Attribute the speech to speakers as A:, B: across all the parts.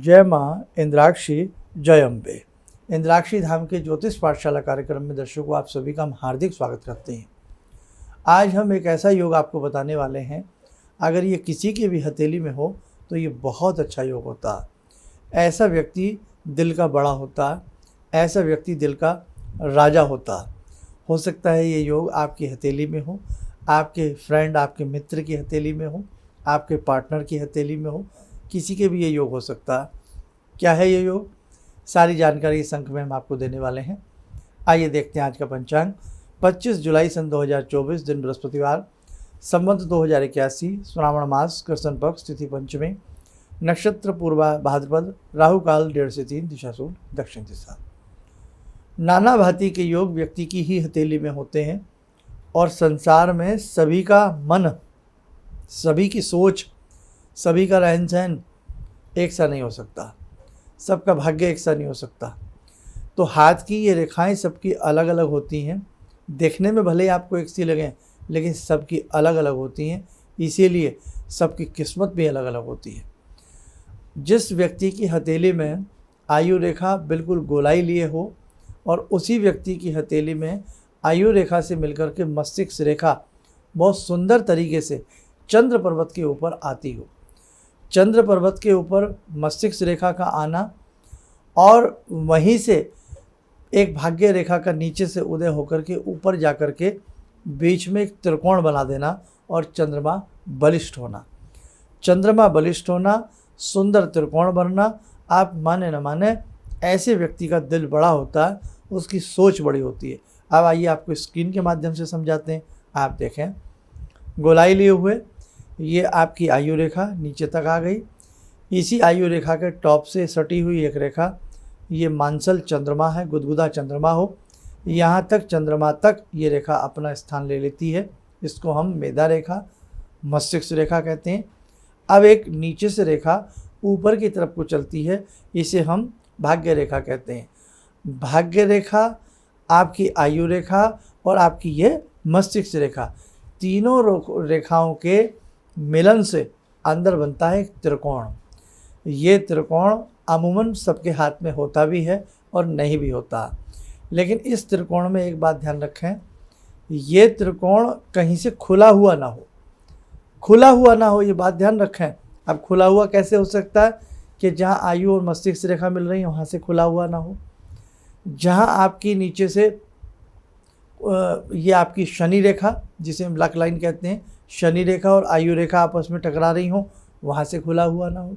A: जय माँ इंद्राक्षी जय अम्बे। इंद्राक्षी धाम के ज्योतिष पाठशाला कार्यक्रम में दर्शकों आप सभी का हम हार्दिक स्वागत करते हैं। आज हम एक ऐसा योग आपको बताने वाले हैं, अगर ये किसी की भी हथेली में हो तो ये बहुत अच्छा योग होता है। ऐसा व्यक्ति दिल का बड़ा होता है, ऐसा व्यक्ति दिल का राजा होता है। हो सकता है ये योग आपकी हथेली में हो, आपके फ्रेंड आपके मित्र की हथेली में हो, आपके पार्टनर की हथेली में हो, किसी के भी ये योग हो सकता है। क्या है ये योग, सारी जानकारी इस अंक में हम आपको देने वाले हैं। आइए देखते हैं आज का पंचांग। 25 जुलाई सन 2024, दिन बृहस्पतिवार, संवत 2081, श्रावण मास, कृष्ण पक्ष, तिथि पंचमी, नक्षत्र पूर्वा भाद्रपद, राहु काल 1:30 से 3, दिशा सूर्य दक्षिण दिशा। नाना भांति के योग व्यक्ति की ही हथेली में होते हैं और संसार में सभी का मन, सभी की सोच, सभी का रहन सहन एक सा नहीं हो सकता, सबका भाग्य एक सा नहीं हो सकता। तो हाथ की ये रेखाएं सबकी अलग अलग होती हैं। देखने में भले ही आपको एक सी लगें, लेकिन सबकी अलग अलग होती हैं, इसीलिए सबकी किस्मत भी अलग अलग होती है। जिस व्यक्ति की हथेली में आयु रेखा बिल्कुल गोलाई लिए हो और उसी व्यक्ति की हथेली में आयु रेखा से मिलकर के मस्तिष्क रेखा बहुत सुंदर तरीके से चंद्र पर्वत के ऊपर आती हो, चंद्र पर्वत के ऊपर मस्तिष्क रेखा का आना और वहीं से एक भाग्य रेखा का नीचे से उदय होकर के ऊपर जाकर के बीच में एक त्रिकोण बना देना और चंद्रमा बलिष्ठ होना, चंद्रमा बलिष्ठ होना, सुंदर त्रिकोण बनना। आप माने न माने, ऐसे व्यक्ति का दिल बड़ा होता है, उसकी सोच बड़ी होती है। अब आइए आपको स्क्रीन के माध्यम से समझाते हैं। आप देखें, गोलाई लिए हुए ये आपकी आयु रेखा नीचे तक आ गई। इसी आयु रेखा के टॉप से सटी हुई एक रेखा, ये मानसल चंद्रमा है, गुदगुदा चंद्रमा हो, यहाँ तक चंद्रमा तक ये रेखा अपना स्थान ले लेती है। इसको हम मेधा रेखा, मस्तिष्क रेखा कहते हैं। अब एक नीचे से रेखा ऊपर की तरफ को चलती है, इसे हम भाग्य रेखा कहते हैं। भाग्य रेखा, आपकी आयु रेखा और आपकी ये मस्तिष्क रेखा, तीनों रेखाओं के मिलन से अंदर बनता है एक त्रिकोण। ये त्रिकोण अमूमन सबके हाथ में होता भी है और नहीं भी होता, लेकिन इस त्रिकोण में एक बात ध्यान रखें, ये त्रिकोण कहीं से खुला हुआ ना हो, खुला हुआ ना हो, ये बात ध्यान रखें। अब खुला हुआ कैसे हो सकता है कि जहाँ आयु और मस्तिष्क रेखा मिल रही है वहाँ से खुला हुआ ना हो। जहाँ आपकी नीचे से ये आपकी शनि रेखा, जिसे हम ब्लैक लाइन कहते हैं, शनि रेखा और आयु रेखा आपस में टकरा रही हो, वहाँ से खुला हुआ ना हो।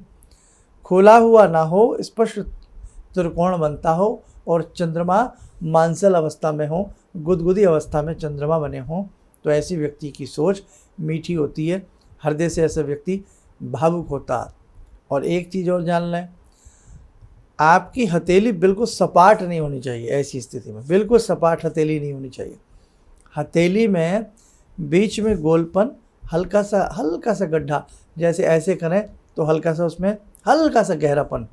A: खुला हुआ ना हो, स्पष्ट त्रिकोण बनता हो और चंद्रमा मानसल अवस्था में हो, गुदगुदी अवस्था में चंद्रमा बने हों, तो ऐसी व्यक्ति की सोच मीठी होती है, हृदय से ऐसा व्यक्ति भावुक होता है। और एक चीज़ और जान लें, आपकी हथेली बिल्कुल सपाट नहीं होनी चाहिए। ऐसी स्थिति में बिल्कुल सपाट हथेली नहीं होनी चाहिए। हथेली में बीच में गोलपन, हल्का सा गड्ढा, जैसे ऐसे करें तो हल्का सा उसमें हल्का सा गहरापन,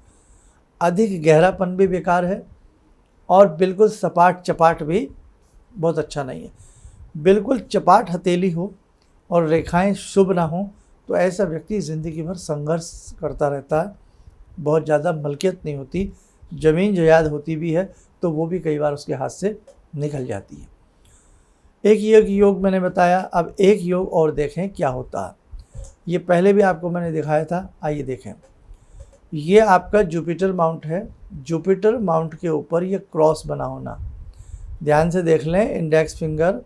A: अधिक गहरापन भी बेकार है और बिल्कुल सपाट चपाट भी बहुत अच्छा नहीं है। बिल्कुल चपाट हथेली हो और रेखाएं शुभ ना हो तो ऐसा व्यक्ति ज़िंदगी भर संघर्ष करता रहता है, बहुत ज़्यादा मलकियत नहीं होती, ज़मीन जायदाद होती भी है तो वो भी कई बार उसके हाथ से निकल जाती है। एक योग मैंने बताया, अब एक योग और देखें क्या होता है। ये पहले भी आपको मैंने दिखाया था, आइए देखें। ये आपका जुपिटर माउंट है, जुपिटर माउंट के ऊपर ये क्रॉस बना होना, ध्यान से देख लें। इंडेक्स फिंगर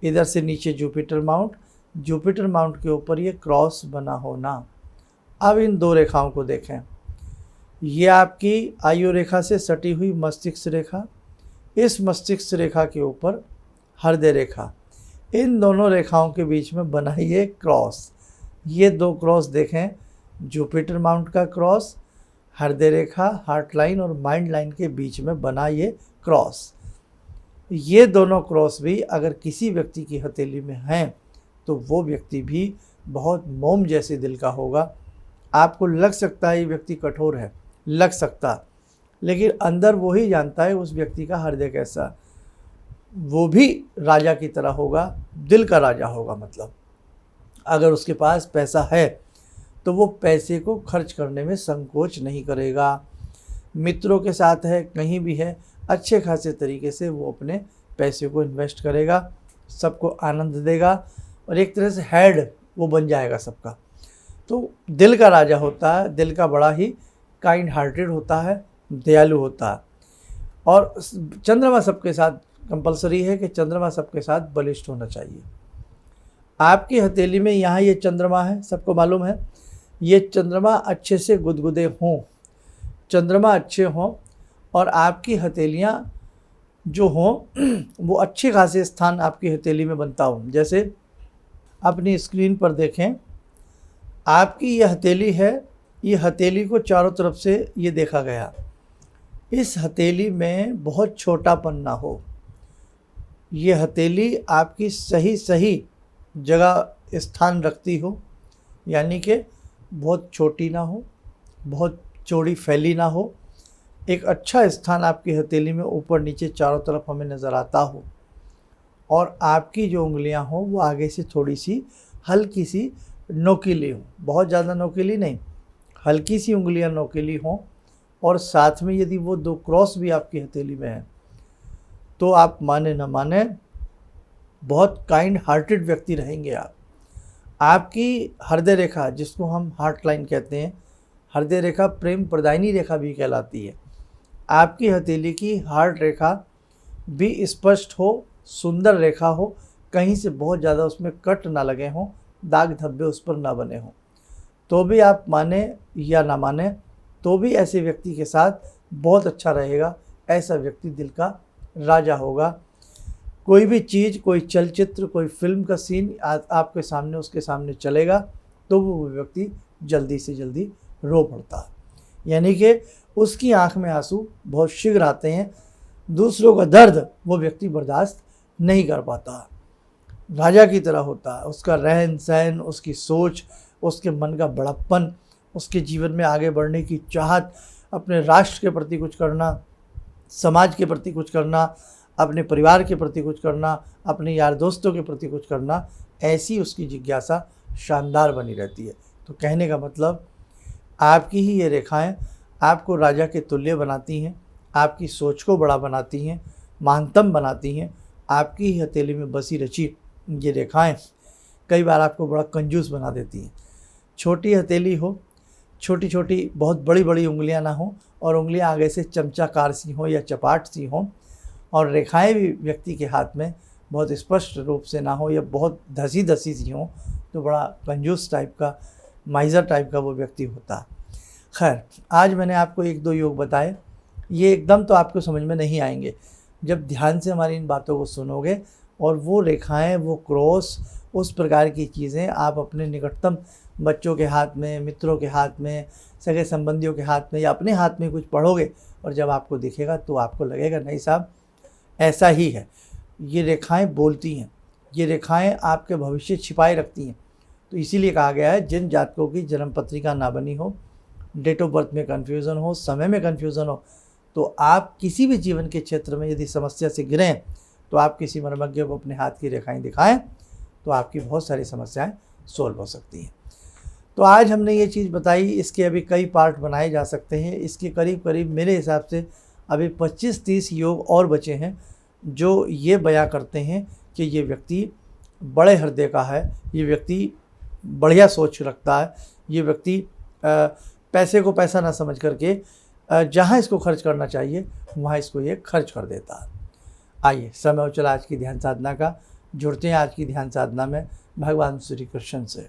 A: इधर से नीचे जुपिटर माउंट के ऊपर ये क्रॉस बना होना। अब इन दो रेखाओं को देखें, ये आपकी आयु रेखा से सटी हुई मस्तिष्क रेखा, इस मस्तिष्क रेखा के ऊपर हृदय रेखा, इन दोनों रेखाओं के बीच में बना ये क्रॉस। ये दो क्रॉस देखें, जुपिटर माउंट का क्रॉस, हृदय रेखा, हार्ट लाइन और माइंड लाइन के बीच में बना ये क्रॉस। ये दोनों क्रॉस भी अगर किसी व्यक्ति की हथेली में हैं तो वो व्यक्ति भी बहुत मोम जैसे दिल का होगा। आपको लग सकता है ये व्यक्ति कठोर है, लग सकता, लेकिन अंदर वो ही जानता है उस व्यक्ति का हृदय कैसा। वो भी राजा की तरह होगा, दिल का राजा होगा। मतलब अगर उसके पास पैसा है तो वो पैसे को खर्च करने में संकोच नहीं करेगा। मित्रों के साथ है, कहीं भी है, अच्छे खासे तरीके से वो अपने पैसे को इन्वेस्ट करेगा, सबको आनंद देगा और एक तरह से हेड वो बन जाएगा सबका। तो दिल का राजा होता है, दिल का बड़ा ही काइंड हार्टेड होता है, दयालु होता है। और चंद्रमा सबके साथ कंपलसरी है कि चंद्रमा सबके साथ बलिष्ठ होना चाहिए। आपकी हथेली में यहाँ ये चंद्रमा है, सबको मालूम है, ये चंद्रमा अच्छे से गुदगुदे हों, चंद्रमा अच्छे हों और आपकी हथेलियाँ जो हों वो अच्छे खासे स्थान आपकी हथेली में बनता हो। जैसे अपनी स्क्रीन पर देखें, आपकी ये हथेली है, ये हथेली को चारों तरफ से ये देखा गया, इस हथेली में बहुत छोटापन ना हो, ये हथेली आपकी सही सही जगह स्थान रखती हो, यानी कि बहुत छोटी ना हो, बहुत चौड़ी फैली ना हो, एक अच्छा स्थान आपकी हथेली में ऊपर नीचे चारों तरफ हमें नज़र आता हो और आपकी जो उंगलियां हों वो आगे से थोड़ी सी हल्की सी नोकीली हो, बहुत ज़्यादा नोकीली नहीं, हल्की सी उंगलियां नोकीली हों और साथ में यदि वो 2 क्रॉस भी आपकी हथेली में हैं तो आप माने न माने बहुत काइंड हार्टेड व्यक्ति रहेंगे आप। आपकी हृदय रेखा, जिसको हम हार्ट लाइन कहते हैं, हृदय रेखा प्रेम प्रदायिनी रेखा भी कहलाती है। आपकी हथेली की हार्ट रेखा भी स्पष्ट हो, सुंदर रेखा हो, कहीं से बहुत ज़्यादा उसमें कट ना लगे हों, दाग धब्बे उस पर ना बने हों, तो भी आप माने या ना माने तो भी ऐसे व्यक्ति के साथ बहुत अच्छा रहेगा। ऐसा व्यक्ति दिल का राजा होगा। कोई भी चीज़, कोई चलचित्र, कोई फिल्म का सीन आपके सामने, उसके सामने चलेगा तो वो व्यक्ति जल्दी से जल्दी रो पड़ता है, यानी कि उसकी आंख में आंसू बहुत शीघ्र आते हैं। दूसरों का दर्द वो व्यक्ति बर्दाश्त नहीं कर पाता, राजा की तरह होता है। उसका रहन सहन, उसकी सोच, उसके मन का बड़प्पन, उसके जीवन में आगे बढ़ने की चाहत, अपने राष्ट्र के प्रति कुछ करना, समाज के प्रति कुछ करना, अपने परिवार के प्रति कुछ करना, अपने यार दोस्तों के प्रति कुछ करना, ऐसी उसकी जिज्ञासा शानदार बनी रहती है। तो कहने का मतलब, आपकी ही ये रेखाएं आपको राजा के तुल्य बनाती हैं, आपकी सोच को बड़ा बनाती हैं, महानतम बनाती हैं। आपकी ही हथेली में बसी रची ये रेखाएं कई बार आपको बड़ा कंजूस बना देती हैं। छोटी हथेली हो, छोटी छोटी, बहुत बड़ी बड़ी उंगलियां ना हो और उंगलियां आगे से चमचाकार सी हों या चपाट सी हों, और रेखाएं भी व्यक्ति के हाथ में बहुत स्पष्ट रूप से ना हो या बहुत धसी धसी सी हों, तो बड़ा कंजूस टाइप का, माइजर टाइप का वो व्यक्ति होता है। खैर, आज मैंने आपको 1-2 योग बताए, ये एकदम तो आपको समझ में नहीं आएंगे। जब ध्यान से हमारी इन बातों को सुनोगे और वो रेखाएं, वो क्रॉस, उस प्रकार की चीज़ें आप अपने निकटतम बच्चों के हाथ में, मित्रों के हाथ में, सगे संबंधियों के हाथ में या अपने हाथ में कुछ पढ़ोगे और जब आपको दिखेगा तो आपको लगेगा नहीं साहब, ऐसा ही है। ये रेखाएं बोलती हैं, ये रेखाएं आपके भविष्य छिपाए रखती हैं। तो इसीलिए कहा गया है, जिन जातकों की जन्म पत्रिका ना बनी हो, डेट ऑफ बर्थ में कन्फ्यूज़न हो, समय में कन्फ्यूज़न हो, तो आप किसी भी जीवन के क्षेत्र में यदि समस्या से गिरें तो आप किसी मर्मज्ञ को अपने हाथ की रेखाएं दिखाएं तो आपकी बहुत सारी समस्याएं सोल्व हो सकती हैं। तो आज हमने ये चीज़ बताई, इसके अभी कई पार्ट बनाए जा सकते हैं। इसके करीब करीब मेरे हिसाब से अभी 25-30 योग और बचे हैं जो ये बयां करते हैं कि ये व्यक्ति बड़े हृदय का है, ये व्यक्ति बढ़िया सोच रखता है, ये व्यक्ति पैसे को पैसा ना समझ करके जहाँ इसको खर्च करना चाहिए वहाँ इसको ये खर्च कर देता है। आइए, समय हो चला आज की ध्यान साधना का। जुड़ते हैं आज की ध्यान साधना में भगवान श्री कृष्ण से।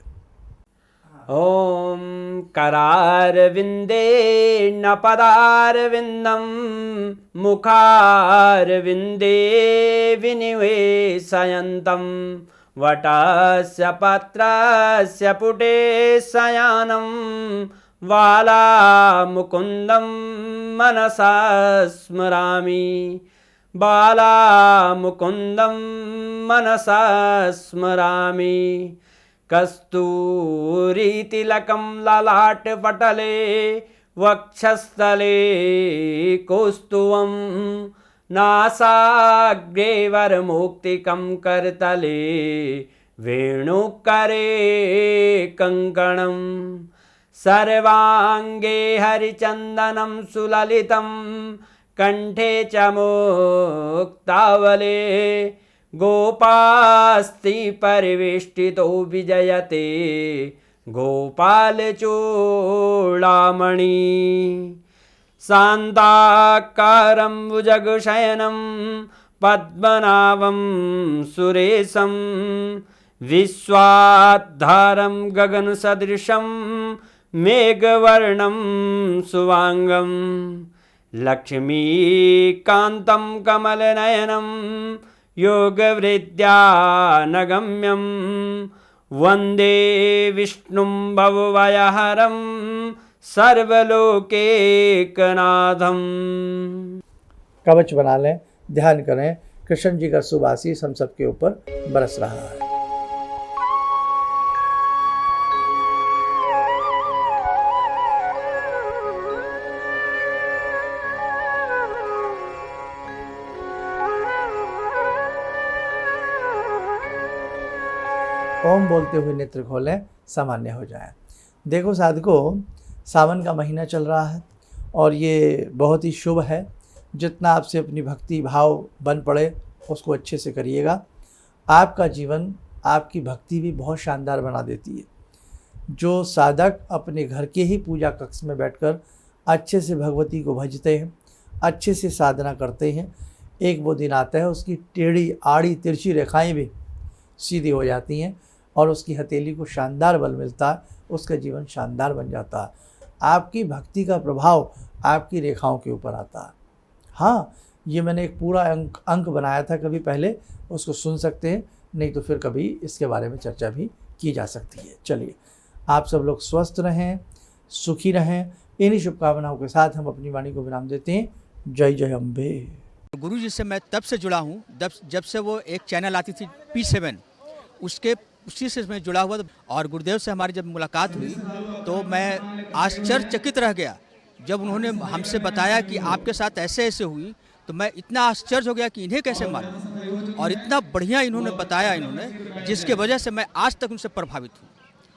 B: ॐ करारविन्दे न पदारविन्दं मुखारविन्दे विनिवेशयन्तं वटस्य पत्रस्य पुटे शयनं बालामुकुन्दं मनसा स्मरामि बालामुकुन्दं मनसा स्मरामि कस्तूरीतिलकं ललाटपटले वक्षस्थले कौस्तुभं नासाग्रे वरमौक्तिकं करतले वेणुकरे कङ्कणं सर्वांगे हरिचंदनं सुललितं कंठे च मुक्तावले गोपास्ति परिवेष्टितो विजयते गोपालचूडामणि शान्ताकारं भुजगशयनं पद्मनाभं सुरेशं विश्वाधारं गगनसदृशं मेघवर्णं शुभांगं लक्ष्मीकान्तं कमलनयनं योगवृद्ध्यानगम्यं वन्दे विष्णुं भवभयहरं सर्वलोकैकनाथं।
A: कवच बना लें, ध्यान करें, कृष्ण जी का शुभ आशीष हम सबके ऊपर बरस रहा है। ओम बोलते हुए नेत्र खोलें, सामान्य हो जाए। देखो साधकों, सावन का महीना चल रहा है और ये बहुत ही शुभ है। जितना आपसे अपनी भक्ति भाव बन पड़े उसको अच्छे से करिएगा। आपका जीवन, आपकी भक्ति भी बहुत शानदार बना देती है। जो साधक अपने घर के ही पूजा कक्ष में बैठकर अच्छे से भगवती को भजते हैं, अच्छे से साधना करते हैं, एक वो दिन आता है उसकी टेढ़ी आड़ी तिरछी रेखाएं भी सीधी हो जाती हैं और उसकी हथेली को शानदार बल मिलता है, उसका जीवन शानदार बन जाता है। आपकी भक्ति का प्रभाव आपकी रेखाओं के ऊपर आता है। हाँ, ये मैंने एक पूरा अंक बनाया था कभी पहले, उसको सुन सकते हैं, नहीं तो फिर कभी इसके बारे में चर्चा भी की जा सकती है। चलिए, आप सब लोग स्वस्थ रहें, सुखी रहें। इन्हीं शुभकामनाओं के साथ हम अपनी वाणी को विराम देते हैं। जय जय अम्बे।
C: गुरु जी से मैं तब से जुड़ा हूँ जब से वो एक चैनल आती थी P7, उसी से मैं जुड़ा हुआ था। और गुरुदेव से हमारी जब मुलाकात हुई तो मैं आश्चर्यचकित रह गया जब उन्होंने हमसे बताया कि आपके साथ ऐसे ऐसे हुई। तो मैं इतना आश्चर्य हो गया कि इन्हें कैसे मालूम, और इतना बढ़िया इन्होंने बताया जिसके वजह से मैं आज तक उनसे प्रभावित हूँ।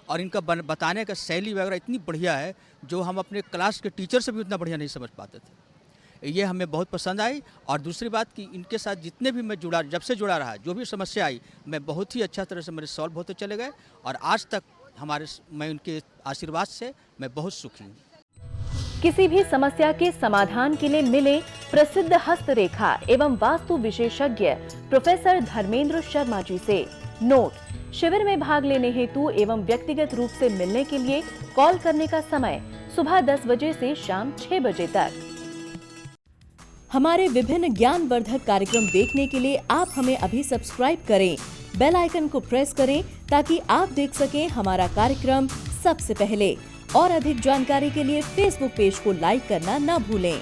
C: और इनका बताने का शैली वगैरह इतनी बढ़िया है जो हम अपने क्लास के टीचर से भी उतना बढ़िया नहीं समझ पाते थे। ये हमें बहुत पसंद आई। और दूसरी बात कि इनके साथ जितने भी मैं जुड़ा, जब से जुड़ा रहा, जो भी समस्या आई, मैं बहुत ही अच्छा तरह से मेरे सॉल्व होते चले गए। और आज तक मैं उनके आशीर्वाद से मैं बहुत सुखी हूँ।
D: किसी भी समस्या के समाधान के लिए मिले प्रसिद्ध हस्तरेखा एवं वास्तु विशेषज्ञ प्रोफेसर धर्मेंद्र शर्मा जी से। नोट: शिविर में भाग लेने हेतु एवं व्यक्तिगत रूप से मिलने के लिए कॉल करने का समय सुबह 10 बजे से शाम 6 बजे तक। हमारे विभिन्न ज्ञानवर्धक कार्यक्रम देखने के लिए आप हमें अभी सब्सक्राइब करें, बेल आइकन को प्रेस करें ताकि आप देख सकें हमारा कार्यक्रम सबसे पहले। और अधिक जानकारी के लिए फेसबुक पेज को लाइक करना न भूलें।